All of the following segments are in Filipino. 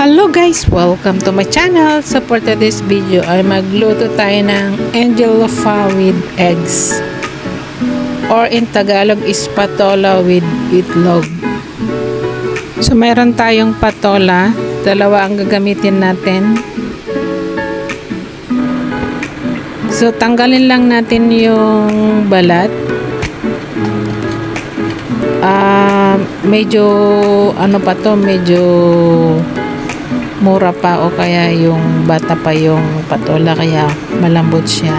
Hello guys! Welcome to my channel. So for today's video ay magluto tayo ng angel lofa with eggs, or in Tagalog is patola with itlog. So mayroon tayong patola, dalawa ang gagamitin natin. So tanggalin lang natin yung balat. Medyo ano pa to, medyo mura pa o kaya yung bata pa yung patola, kaya malambot siya.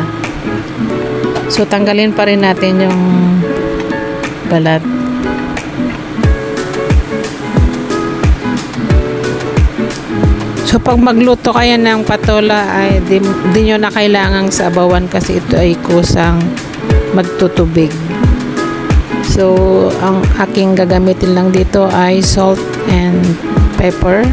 So tanggalin pa rin natin yung balat. So pag magluto kayo ng patola ay di nyo na kailangang sabawan kasi ito ay kusang magtutubig. So ang aking gagamitin lang dito ay salt and pepper.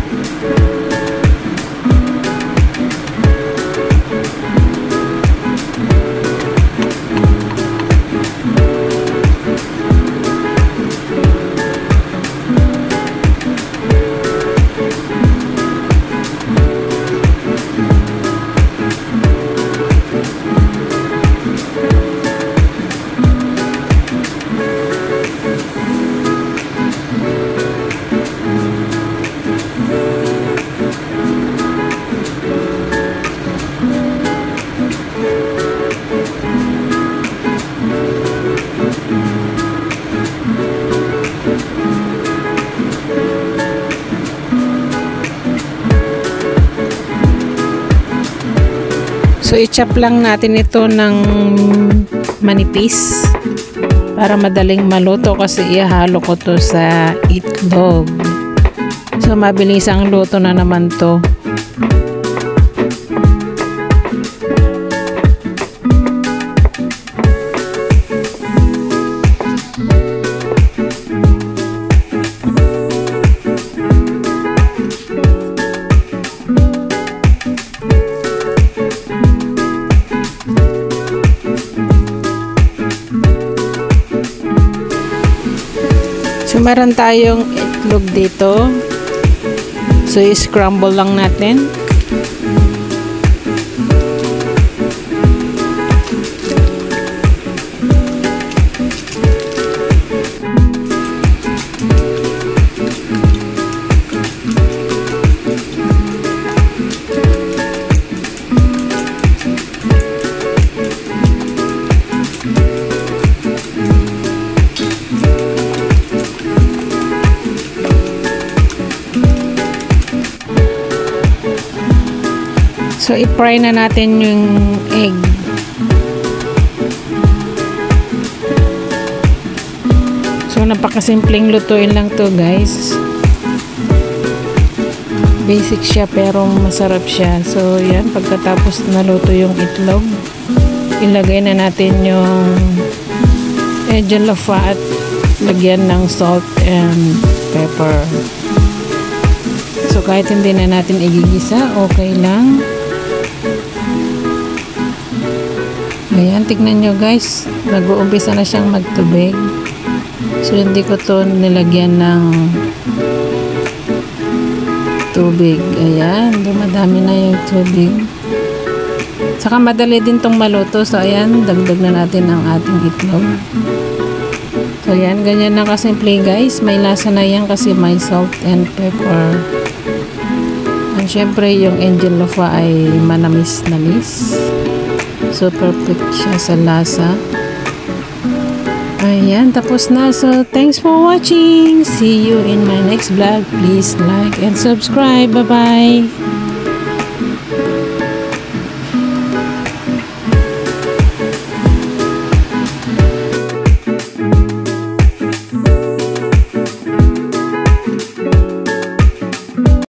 So i-chop lang natin ito ng manipis para madaling maluto kasi ihalo ko to sa itlog. So mabilis ang luto na naman to. So meron tayong itlog dito. So i-scramble lang natin. So i-fry na natin yung egg. So napakasimpleng lutuin lang to guys. Basic siya pero masarap siya. So yan, pagkatapos naluto yung itlog, ilagay na natin yung angel lofa at lagyan ng salt and pepper. So kahit hindi na natin igigisa, okay lang. Ayan, tignan nyo guys, nag-uumpisa na siyang magtubig. So hindi ko to nilagyan ng tubig. Ayan, dumadami na yung tubig. Saka madali din tong maluto. So ayan, dagdag na natin ang ating itlog. So ayan, ganyan na kasimple guys. May lasa na yan kasi may salt and pepper. And syempre yung angel lofa ay manamis-namis. So perfect siya sa lasa. Ayan, tapos na. So thanks for watching. See you in my next vlog. Please like and subscribe. Bye bye.